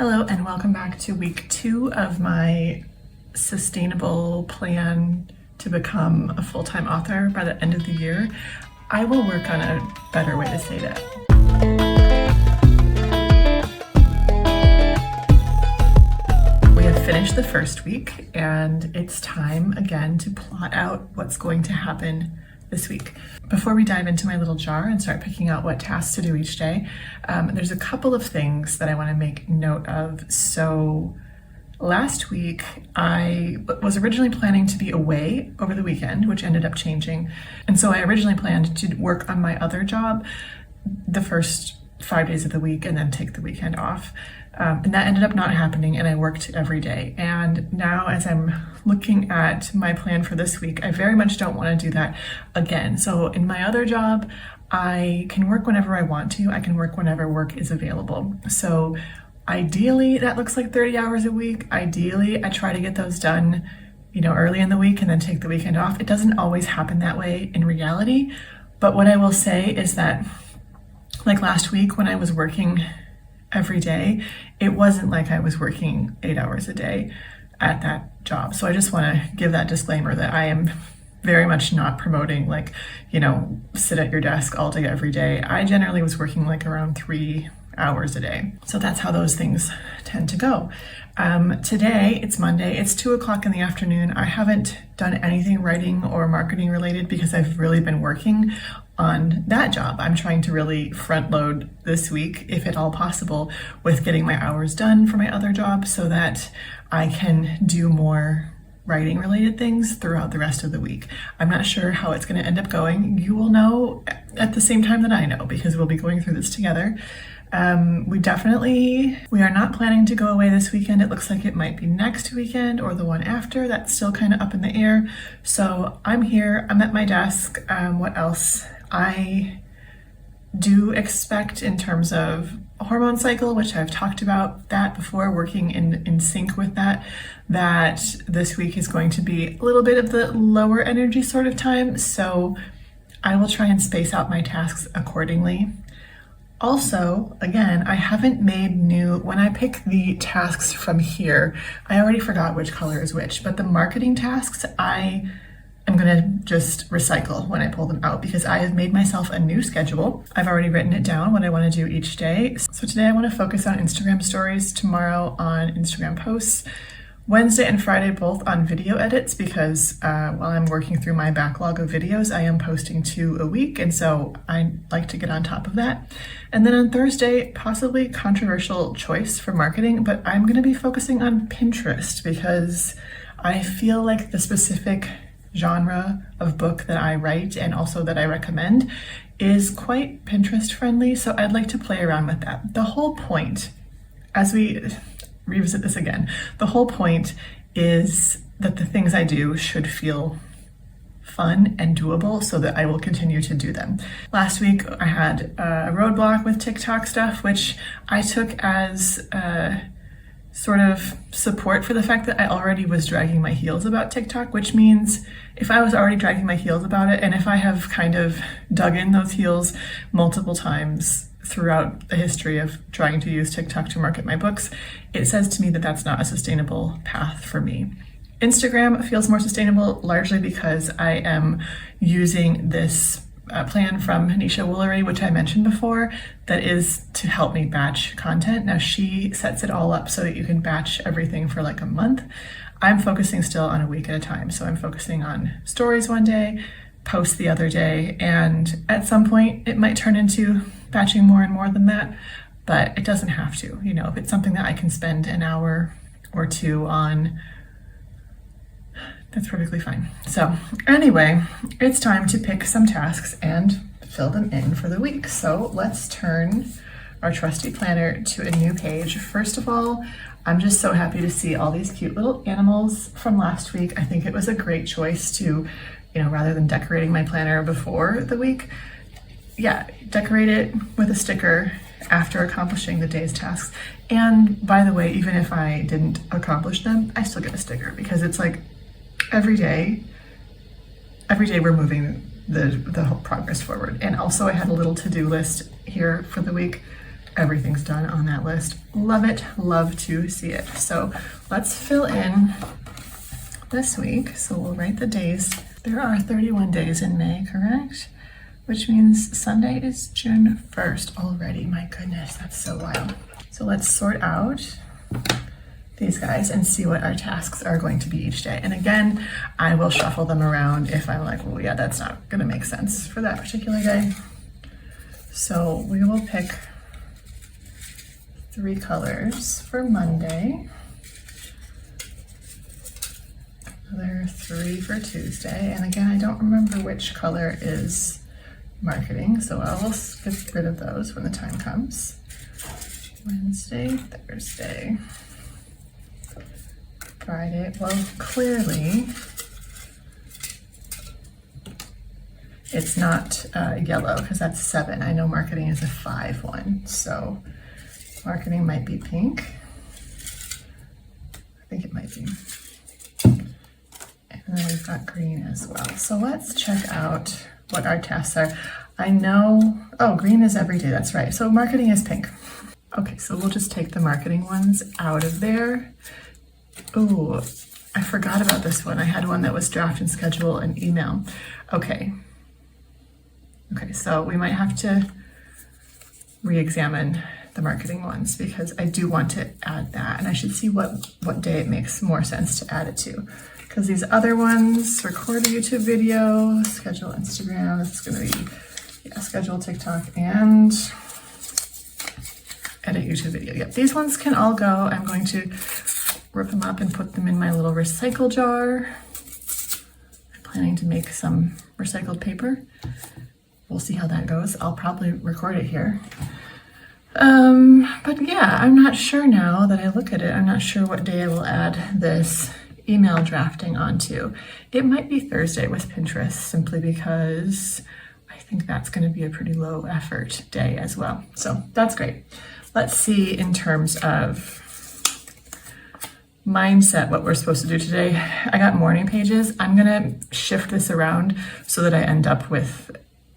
Hello and welcome back to week 2 of my sustainable plan to become a full-time author by the end of the year. I will work on a better way to say that. We have finished the first week and it's time again to plot out what's going to happen this week. Before we dive into my little jar and start picking out what tasks to do each day, there's a couple of things that I want to make note of. So last week, I was originally planning to be away over the weekend, which ended up changing. And so I originally planned to work on my other job the first 5 days of the week and then take the weekend off. And that ended up not happening, and I worked every day. And now as I'm looking at my plan for this week, I very much don't want to do that again. So in my other job, I can work whenever I want to. I can work whenever work is available. So ideally, that looks like 30 hours a week. Ideally, I try to get those done, early in the week and then take the weekend off. It doesn't always happen that way in reality. But what I will say is that, like last week when I was working every day, it wasn't like I was working 8 hours a day at that job. So I just want to give that disclaimer that I am very much not promoting sit at your desk all day every day. I generally was working like around 3 hours a day. So that's how those things tend to go. Today, it's Monday, it's 2 o'clock in the afternoon. I haven't done anything writing or marketing related because I've really been working on that job. I'm trying to really front load this week, if at all possible, with getting my hours done for my other job so that I can do more writing related things throughout the rest of the week. I'm not sure how it's going to end up going. You will know at the same time that I know because we'll be going through this together. We are not planning to go away this weekend. It looks like it might be next weekend or the one after. That's still kind of up in the air. So I'm here, I'm at my desk. What else? I do expect in terms of a hormone cycle, which I've talked about that before, working in sync with that this week is going to be a little bit of the lower energy sort of time. So I will try and space out my tasks accordingly. Also, again, I haven't made when I pick the tasks from here, I already forgot which color is which, but the marketing tasks, I am gonna just recycle when I pull them out because I have made myself a new schedule. I've already written it down, what I wanna do each day. So today I wanna focus on Instagram stories, tomorrow on Instagram posts, Wednesday and Friday both on video edits because while I'm working through my backlog of videos, I am posting 2 a week, and so I like to get on top of that. And then on Thursday, possibly controversial choice for marketing, but I'm going to be focusing on Pinterest because I feel like the specific genre of book that I write and also that I recommend is quite Pinterest friendly, so I'd like to play around with that. The whole point, as we revisit this again, the whole point is that the things I do should feel fun and doable so that I will continue to do them. Last week I had a roadblock with TikTok stuff, which I took as sort of support for the fact that I already was dragging my heels about TikTok, which means if I was already dragging my heels about it, and if I have kind of dug in those heels multiple times throughout the history of trying to use TikTok to market my books, it says to me that that's not a sustainable path for me. Instagram feels more sustainable largely because I am using this plan from Nisha Woolery, which I mentioned before, that is to help me batch content. Now she sets it all up so that you can batch everything for like a month. I'm focusing still on a week at a time. So I'm focusing on stories one day, posts the other day, and at some point it might turn into batching more and more than that, but it doesn't have to. If it's something that I can spend an hour or 2 on, that's perfectly fine. So anyway, it's time to pick some tasks and fill them in for the week. So let's turn our trusty planner to a new page. First of all, I'm just so happy to see all these cute little animals from last week. I think it was a great choice to, rather than decorating my planner before the week, decorate it with a sticker after accomplishing the day's tasks. And by the way, even if I didn't accomplish them, I still get a sticker because it's like every day we're moving the whole progress forward. And also I had a little to-do list here for the week everything's done on that list. Love it, love to see it. So let's fill in this week. So we'll write the days. There are 31 days in May, correct? Which means Sunday is June 1st already. My goodness, that's so wild. So let's sort out these guys and see what our tasks are going to be each day. And again, I will shuffle them around if I'm like, well, yeah, that's not gonna make sense for that particular day. So we will pick 3 colors for Monday, another 3 for Tuesday. And again, I don't remember which color is marketing, so I will get rid of those when the time comes. Wednesday, Thursday, Friday. Well, clearly it's not yellow because that's 7. I know marketing is a 5 one, so marketing might be pink. I think it might be. And then we've got green as well. So let's check out what our tasks are. I know, oh, green is every day, that's right. So marketing is pink. Okay, so we'll just take the marketing ones out of there. Ooh, I forgot about this one. I had one that was draft and schedule and email. Okay. Okay, so we might have to re-examine the marketing ones because I do want to add that, and I should see what day it makes more sense to add it to. Because these other ones, record a YouTube video, schedule Instagram, it's gonna be, yeah, schedule TikTok and edit YouTube video. Yep, these ones can all go. I'm going to rip them up and put them in my little recycle jar. I'm planning to make some recycled paper. We'll see how that goes. I'll probably record it here. But yeah, I'm not sure now that I look at it. I'm not sure what day I will add this email drafting onto. It might be Thursday with Pinterest simply because I think that's going to be a pretty low effort day as well. So that's great. Let's see in terms of mindset what we're supposed to do today. I got morning pages. I'm going to shift this around so that I end up with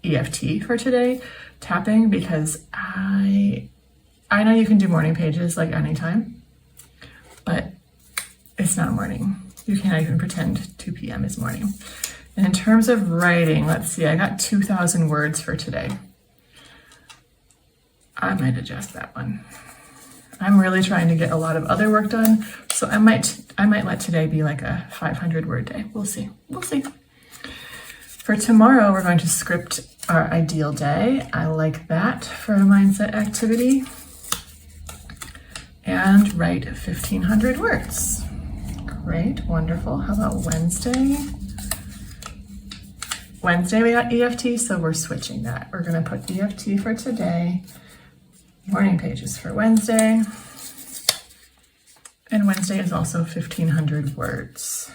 EFT for today, tapping, because I know you can do morning pages like anytime, but it's not morning. You cannot even pretend 2 p.m. is morning. And in terms of writing, let's see, I got 2,000 words for today. I might adjust that one. I'm really trying to get a lot of other work done, so I might let today be like a 500 word day. We'll see. We'll see. For tomorrow, we're going to script our ideal day. I like that for a mindset activity. And write 1,500 words. Great, wonderful. How about Wednesday? Wednesday we got EFT, so we're switching that. We're gonna put EFT for today, morning pages for Wednesday. And Wednesday is also 1,500 words.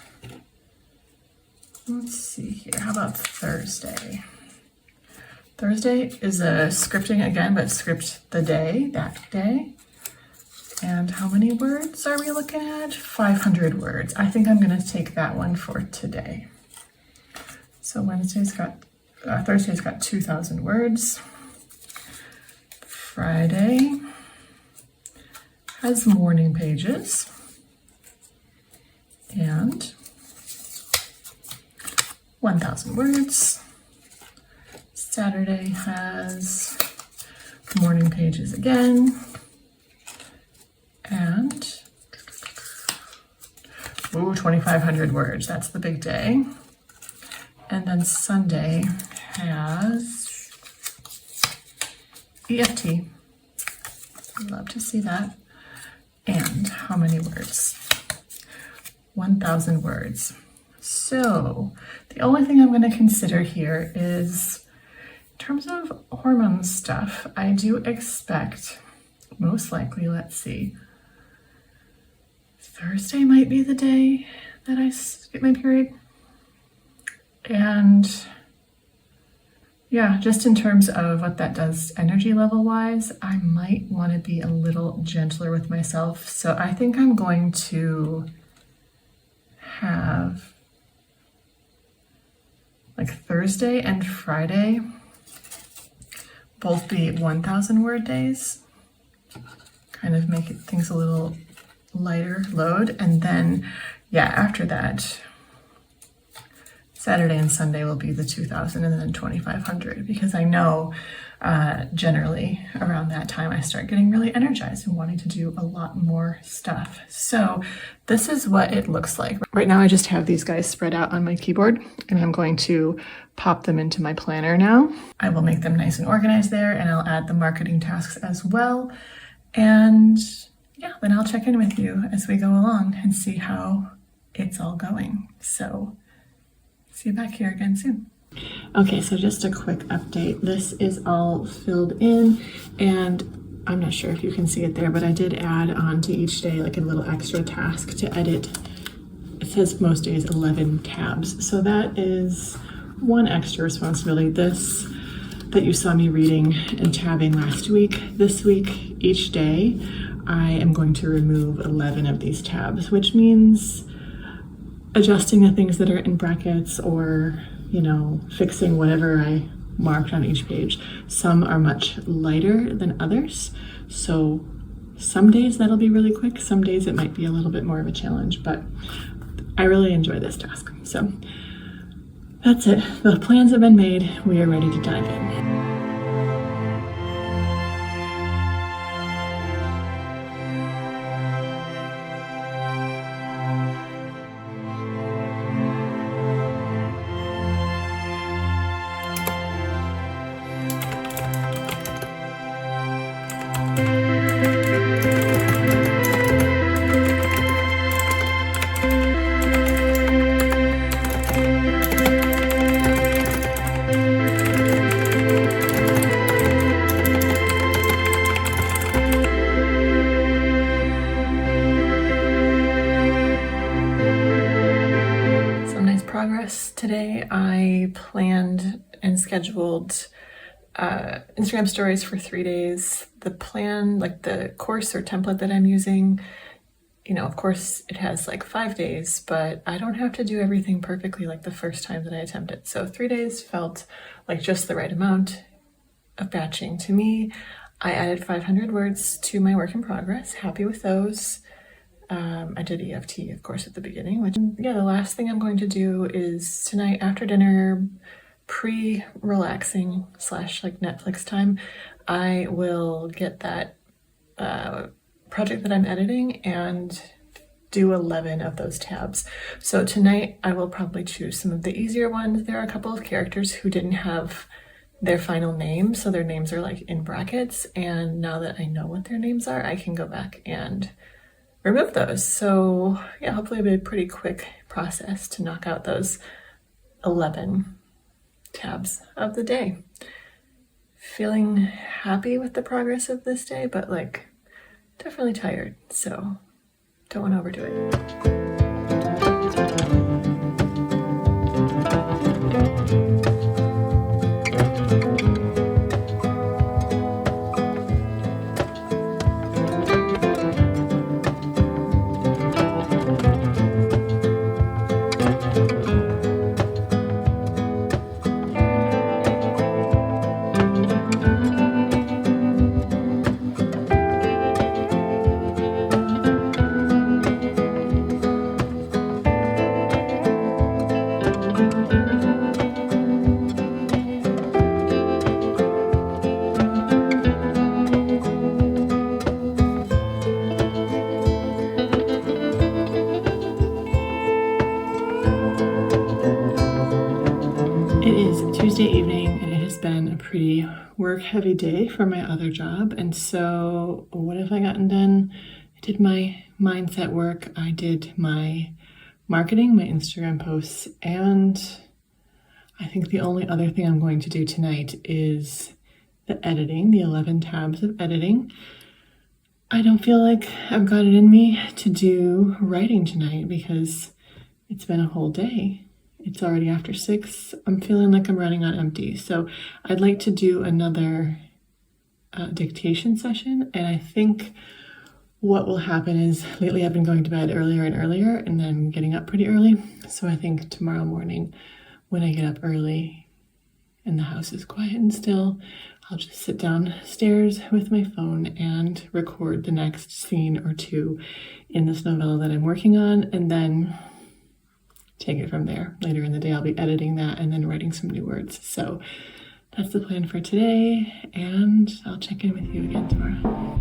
Let's see here, how about Thursday? Thursday is a scripting again, but script the day, that day. And how many words are we looking at? 500 words. I think I'm gonna take that one for today. So Thursday's got 2,000 words. Friday has morning pages. And 1,000 words. Saturday has morning pages again. And, ooh, 2,500 words. That's the big day. And then Sunday has EFT. I'd love to see that. And how many words? 1,000 words. So the only thing I'm going to consider here is, in terms of hormone stuff, I do expect, most likely, let's see, Thursday might be the day that I get my period. And yeah, just in terms of what that does energy level wise, I might want to be a little gentler with myself. So I think I'm going to have like Thursday and Friday both be 1,000 word days. kind of make things a little lighter load. And then, yeah, after that, Saturday and Sunday will be the 2,000 and then 2,500, because I know generally around that time I start getting really energized and wanting to do a lot more stuff. So this is what it looks like. Right now I just have these guys spread out on my keyboard, and I'm going to pop them into my planner now. I will make them nice and organized there, and I'll add the marketing tasks as well. And yeah, then I'll check in with you as we go along and see how it's all going. So see you back here again soon. Okay, so just a quick update. This is all filled in, and I'm not sure if you can see it there, but I did add on to each day like a little extra task to edit. It says most days 11 tabs. So that is one extra responsibility. This that you saw me reading and tabbing last week, this week, each day, I am going to remove 11 of these tabs, which means adjusting the things that are in brackets, or, you know, fixing whatever I marked on each page. Some are much lighter than others. So some days that'll be really quick. Some days it might be a little bit more of a challenge, but I really enjoy this task. So that's it. The plans have been made. We are ready to dive in. Progress today. I planned and scheduled Instagram stories for 3 days. The plan, like the course or template that I'm using, you know, of course it has like 5 days, but I don't have to do everything perfectly like the first time that I attempt it. So 3 days felt like just the right amount of batching to me. I added 500 words to my work in progress. Happy with those. I did EFT, of course, at the beginning, which, yeah, the last thing I'm going to do is tonight after dinner, pre-relaxing / like Netflix time, I will get that project that I'm editing and do 11 of those tabs. So tonight I will probably choose some of the easier ones. There are a couple of characters who didn't have their final name, so their names are like in brackets, and now that I know what their names are, I can go back and remove those. So yeah, hopefully it'll be a pretty quick process to knock out those 11 tabs of the day. Feeling happy with the progress of this day, but like definitely tired, so don't want to overdo it. Tuesday evening, and it has been a pretty work-heavy day for my other job. And so what have I gotten done? I did my mindset work, I did my marketing, my Instagram posts, and I think the only other thing I'm going to do tonight is the editing, the 11 tabs of editing. I don't feel like I've got it in me to do writing tonight because it's been a whole day. It's already after 6. I'm feeling like I'm running on empty. So I'd like to do another dictation session. And I think what will happen is lately I've been going to bed earlier and earlier and then getting up pretty early. So I think tomorrow morning when I get up early and the house is quiet and still, I'll just sit downstairs with my phone and record the next scene or two in this novella that I'm working on, and then take it from there. Later in the day, I'll be editing that and then writing some new words. So that's the plan for today, and I'll check in with you again tomorrow.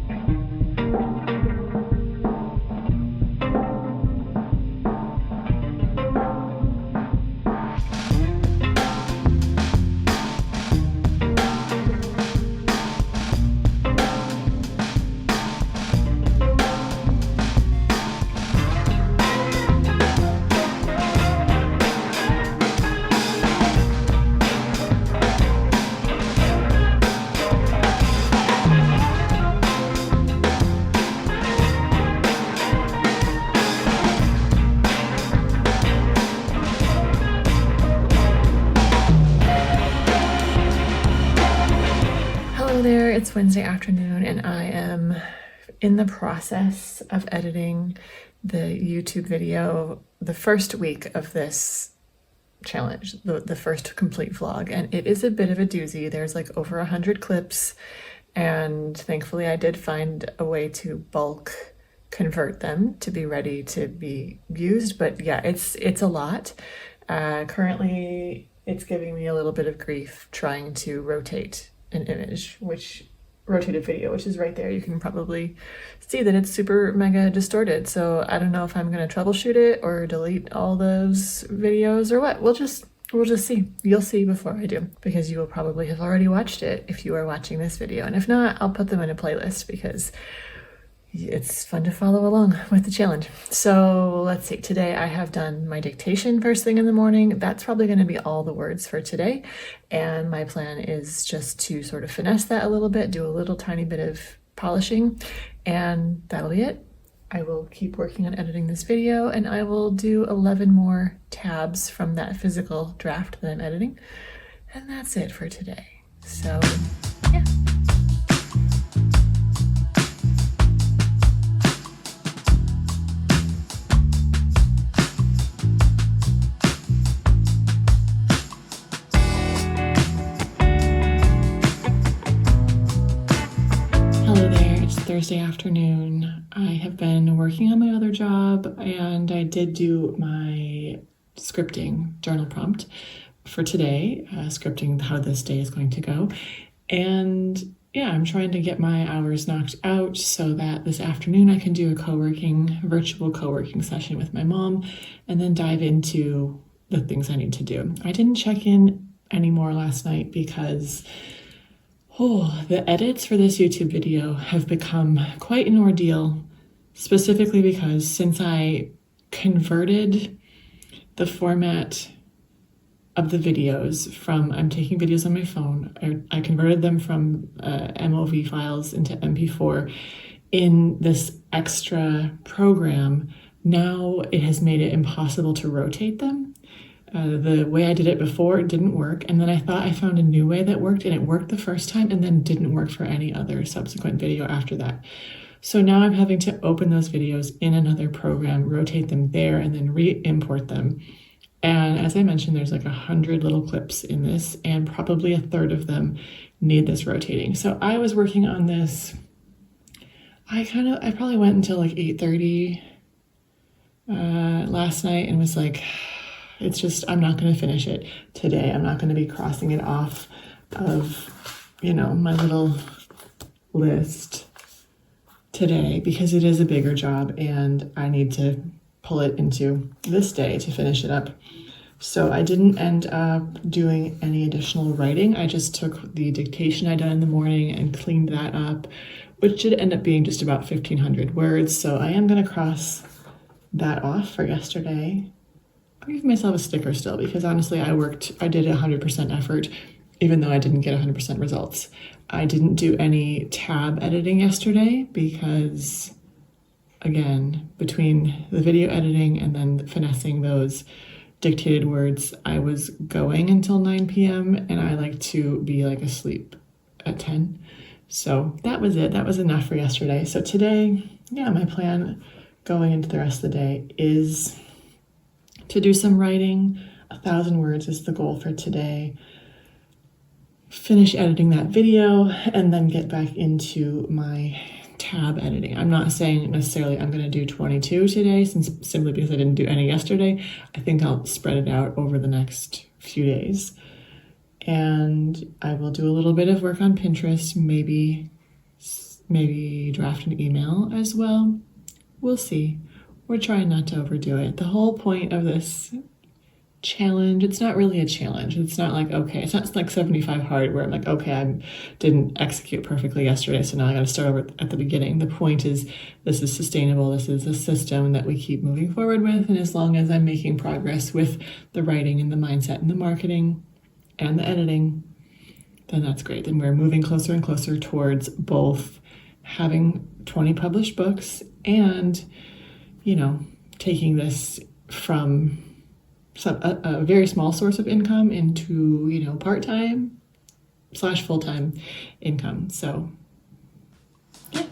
It's Wednesday afternoon and I am in the process of editing the YouTube video, the first week of this challenge, the first complete vlog, and it is a bit of a doozy. There's like over 100 clips, and thankfully I did find a way to bulk convert them to be ready to be used, but yeah, it's a lot. Currently it's giving me a little bit of grief trying to rotate an image, rotated video, which is right there. You can probably see that it's super mega distorted. So I don't know if I'm gonna troubleshoot it or delete all those videos or what. We'll just see. You'll see before I do, because you will probably have already watched it if you are watching this video. And if not, I'll put them in a playlist because it's fun to follow along with the challenge. So let's see, today I have done my dictation first thing in the morning. That's probably going to be all the words for today. And my plan is just to sort of finesse that a little bit, do a little tiny bit of polishing, and that'll be it. I will keep working on editing this video, and I will do 11 more tabs from that physical draft that I'm editing. And that's it for today. So yeah. Thursday afternoon. I have been working on my other job, and I did do my scripting journal prompt for today, scripting how this day is going to go. And yeah, I'm trying to get my hours knocked out so that this afternoon I can do a virtual co-working session with my mom and then dive into the things I need to do. I didn't check in anymore last night because the edits for this YouTube video have become quite an ordeal, specifically because since I converted the format of the videos from, I'm taking videos on my phone, I converted them from MOV files into MP4 in this extra program. Now it has made it impossible to rotate them. The way I did it before didn't work, and then I thought I found a new way that worked, and it worked the first time and then didn't work for any other subsequent video after that. So now I'm having to open those videos in another program, rotate them there, and then re-import them. And as I mentioned, there's like 100 little clips in this, and probably a third of them need this rotating. So I was working on this, I probably went until like 8:30 last night and was like, it's just, I'm not going to finish it today. I'm not going to be crossing it off of, my little list today because it is a bigger job and I need to pull it into this day to finish it up. So I didn't end up doing any additional writing. I just took the dictation I done in the morning and cleaned that up, which did end up being just about 1,500 words. So I am going to cross that off for yesterday. I'll give myself a sticker still because honestly I did 100% effort even though I didn't get 100% results. I didn't do any tab editing yesterday because, again, between the video editing and then finessing those dictated words, I was going until 9 p.m. and I like to be like asleep at 10. So that was it. That was enough for yesterday. So today, my plan going into the rest of the day is to do some writing. 1,000 words is the goal for today. finish editing that video and then get back into my tab editing. I'm not saying necessarily I'm going to do 22 today, simply because I didn't do any yesterday. I think I'll spread it out over the next few days. And I will do a little bit of work on Pinterest, maybe draft an email as well. We'll see. We're trying not to overdo it. The whole point of this challenge, it's not really a challenge. It's not like, okay, it's not like 75 hard where I'm like, okay, I didn't execute perfectly yesterday, so now I got to start over at the beginning. The point is, this is sustainable. This is a system that we keep moving forward with. And as long as I'm making progress with the writing and the mindset and the marketing and the editing, then that's great. Then we're moving closer and closer towards both having 20 published books and, taking this from a very small source of income into, part-time / full-time income. So, yeah.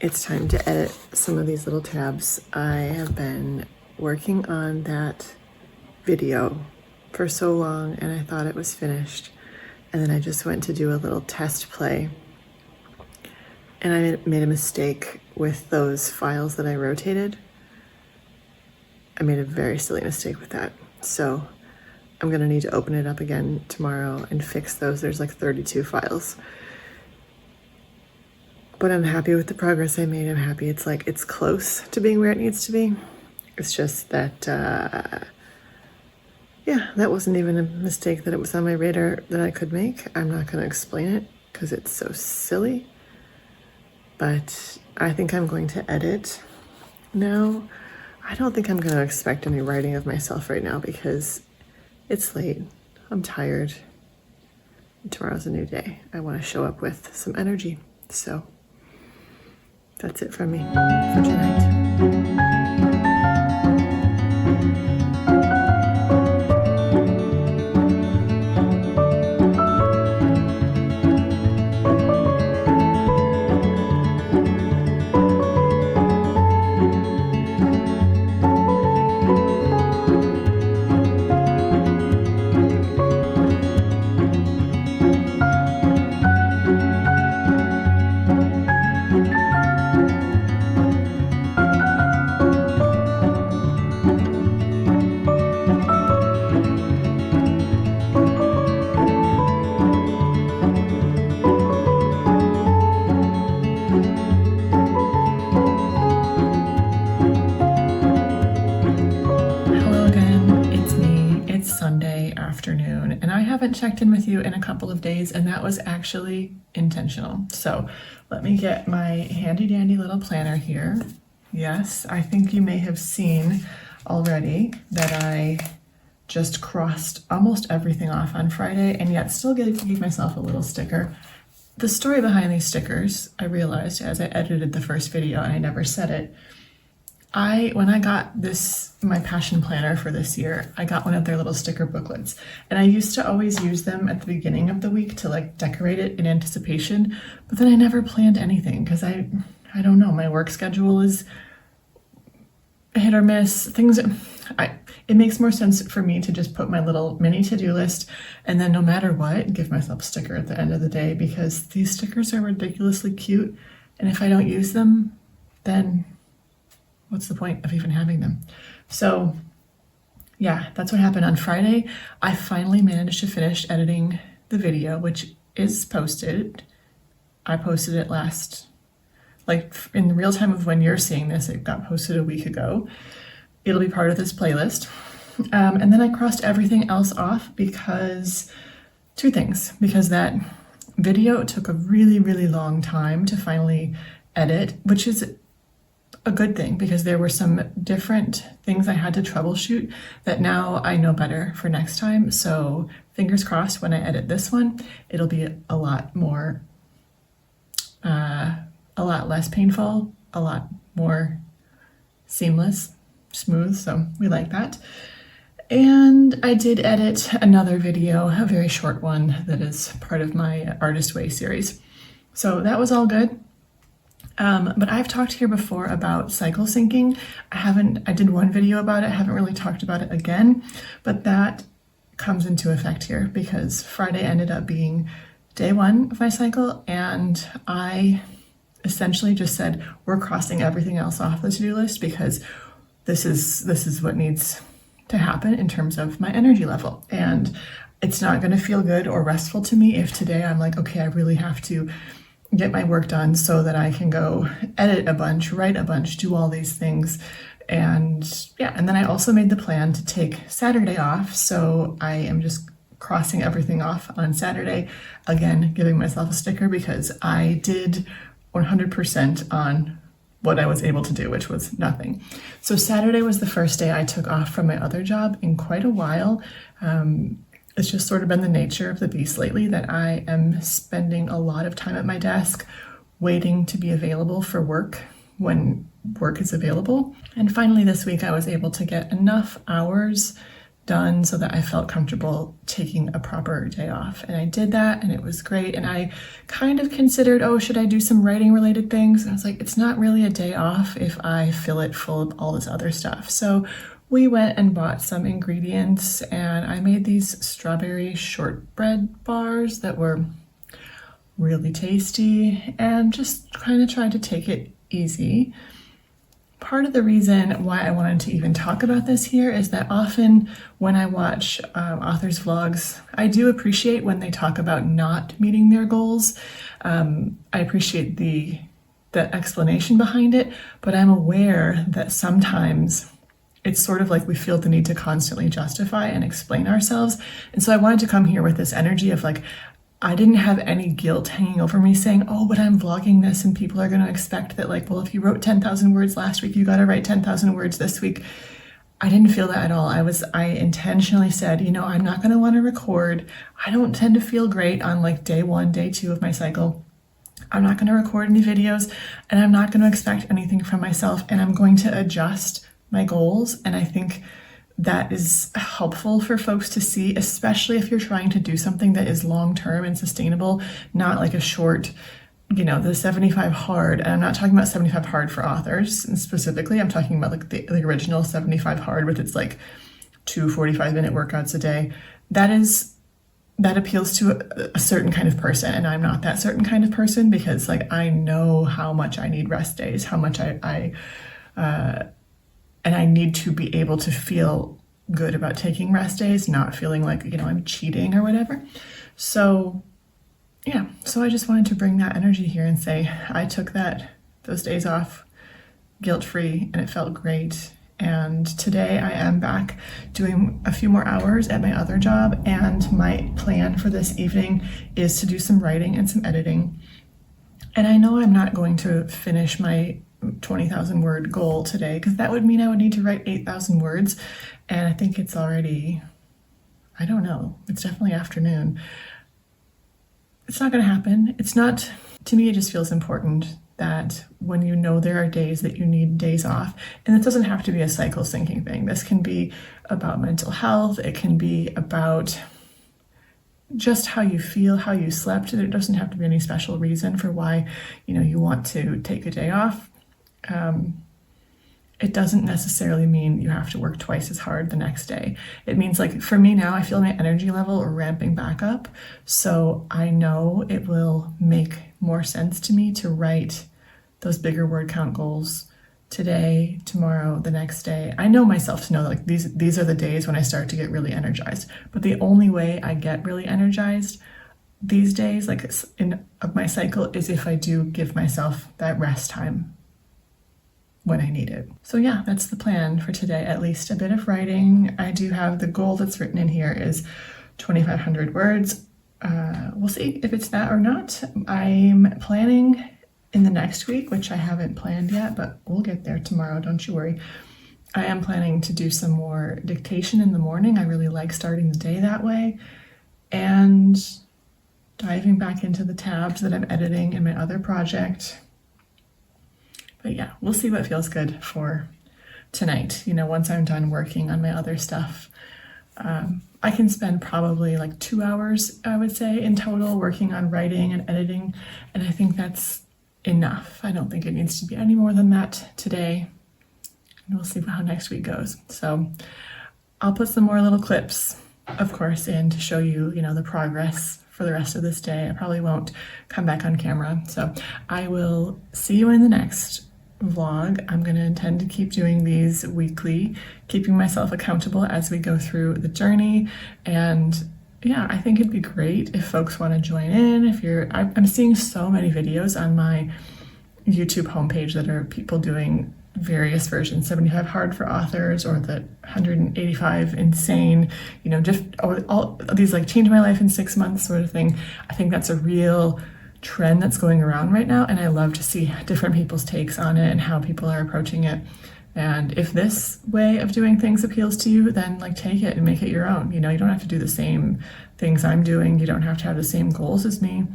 It's time to edit some of these little tabs. I have been working on that video for so long and I thought it was finished. And then I just went to do a little test play. And I made a mistake with those files that I rotated. I made a very silly mistake with that. So I'm gonna need to open it up again tomorrow and fix those. There's like 32 files. But I'm happy with the progress I made. I'm happy it's close to being where it needs to be. It's just that, that wasn't even a mistake that it was on my radar that I could make. I'm not gonna explain it because it's so silly. But I think I'm going to edit now. I don't think I'm gonna expect any writing of myself right now because it's late. I'm tired. Tomorrow's a new day. I wanna show up with some energy. So that's it from me for tonight. Afternoon, and I haven't checked in with you in a couple of days, and that was actually intentional. So let me get my handy dandy little planner here. Yes, I think you may have seen already that I just crossed almost everything off on Friday and yet still gave myself a little sticker. The story behind these stickers, I realized as I edited the first video, and I never said it, when I got my passion planner for this year, I got one of their little sticker booklets, and I used to always use them at the beginning of the week to like decorate it in anticipation, but then I never planned anything because I don't know, my work schedule is hit or miss. It makes more sense for me to just put my little mini to-do list and then no matter what, give myself a sticker at the end of the day, because these stickers are ridiculously cute, and if I don't use them, then what's the point of even having them? So yeah, that's what happened on Friday. I finally managed to finish editing the video, which is posted. I posted it in real time of when you're seeing this. It got posted a week ago. It'll be part of this playlist. And then I crossed everything else off because two things. Because that video took a really, really long time to finally edit, which is a good thing because there were some different things I had to troubleshoot that now I know better for next time. So fingers crossed when I edit this one, it'll be a lot more, a lot less painful, a lot more seamless, smooth. So we like that. And I did edit another video, a very short one that is part of my Artist Way series. So that was all good. But I've talked here before about cycle syncing. I did one video about it. I haven't really talked about it again, but that comes into effect here because Friday ended up being day one of my cycle, and I essentially just said, we're crossing everything else off the to-do list because this is what needs to happen in terms of my energy level. And it's not going to feel good or restful to me if today I'm like, okay, I really have to get my work done so that I can go edit a bunch, write a bunch, do all these things. And yeah, and then I also made the plan to take Saturday off. So I am just crossing everything off on Saturday. Again, giving myself a sticker because I did 100% on what I was able to do, which was nothing. So Saturday was the first day I took off from my other job in quite a while. It's just sort of been the nature of the beast lately that I am spending a lot of time at my desk waiting to be available for work when work is available. And finally this week I was able to get enough hours done so that I felt comfortable taking a proper day off. And I did that and it was great. And I kind of considered, oh, should I do some writing related things? And I was like, it's not really a day off if I fill it full of all this other stuff. So we went and bought some ingredients and I made these strawberry shortbread bars that were really tasty and just kind of tried to take it easy. Part of the reason why I wanted to even talk about this here is that often when I watch authors' vlogs, I do appreciate when they talk about not meeting their goals. I appreciate the explanation behind it, but I'm aware that sometimes it's sort of like we feel the need to constantly justify and explain ourselves. And so I wanted to come here with this energy of like, I didn't have any guilt hanging over me saying, oh, but I'm vlogging this and people are going to expect that like, well, if you wrote 10,000 words last week, you got to write 10,000 words this week. I didn't feel that at all. I intentionally said, I'm not going to want to record. I don't tend to feel great on like day 1, day 2 of my cycle. I'm not going to record any videos and I'm not going to expect anything from myself, and I'm going to adjust my goals. And I think that is helpful for folks to see, especially if you're trying to do something that is long-term and sustainable, not like a short, the 75 hard. And I'm not talking about 75 hard for authors specifically. I'm talking about like the original 75 hard with its like 2 45-minute workouts a day. That appeals to a certain kind of person. And I'm not that certain kind of person because like, I know how much I need rest days, how much and I need to be able to feel good about taking rest days, not feeling like, I'm cheating or whatever. So yeah, so I just wanted to bring that energy here and say, I took those days off guilt-free and it felt great. And today I am back doing a few more hours at my other job. And my plan for this evening is to do some writing and some editing. And I know I'm not going to finish my 20,000 word goal today because that would mean I would need to write 8,000 words. And I think it's already, I don't know, it's definitely afternoon. It's not going to happen. It's not, to me, it just feels important that when there are days that you need days off, and it doesn't have to be a cycle syncing thing. This can be about mental health. It can be about just how you feel, how you slept. There doesn't have to be any special reason for why, you want to take a day off. It doesn't necessarily mean you have to work twice as hard the next day. It means like for me now, I feel my energy level ramping back up. So I know it will make more sense to me to write those bigger word count goals today, tomorrow, the next day. I know myself to know that like these are the days when I start to get really energized. But the only way I get really energized these days, like of my cycle, is if I do give myself that rest time when I need it. So yeah, that's the plan for today, at least a bit of writing. I do have the goal that's written in here is 2,500 words. We'll see if it's that or not. I'm planning in the next week, which I haven't planned yet, but we'll get there tomorrow, don't you worry. I am planning to do some more dictation in the morning. I really like starting the day that way, and diving back into the tabs that I'm editing in my other project. But yeah, we'll see what feels good for tonight. You know, once I'm done working on my other stuff, I can spend probably like 2 hours, I would say, in total working on writing and editing, and I think that's enough. I don't think it needs to be any more than that today, and we'll see how next week goes. So I'll put some more little clips, of course, in to show you, you know, the progress for the rest of this day. I probably won't come back on camera, so I will see you in the next vlog. I'm going to intend to keep doing these weekly, keeping myself accountable as we go through the journey. And yeah, I think it'd be great if folks want to join in. I'm seeing so many videos on my YouTube homepage that are people doing various versions, 75 hard for authors, or the 185 insane, you know, just all these like change my life in 6 months sort of thing. I think that's a real trend that's going around right now, and I love to see different people's takes on it and how people are approaching it. And if this way of doing things appeals to you, then like take it and make it your own. You know, you don't have to do the same things I'm doing. You don't have to have the same goals as me,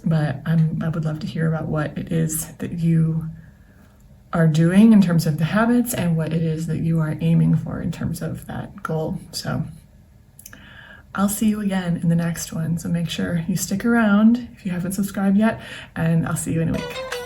but I would love to hear about what it is that you are doing in terms of the habits and what it is that you are aiming for in terms of that goal. So I'll see you again in the next one. So make sure you stick around if you haven't subscribed yet, and I'll see you in a week.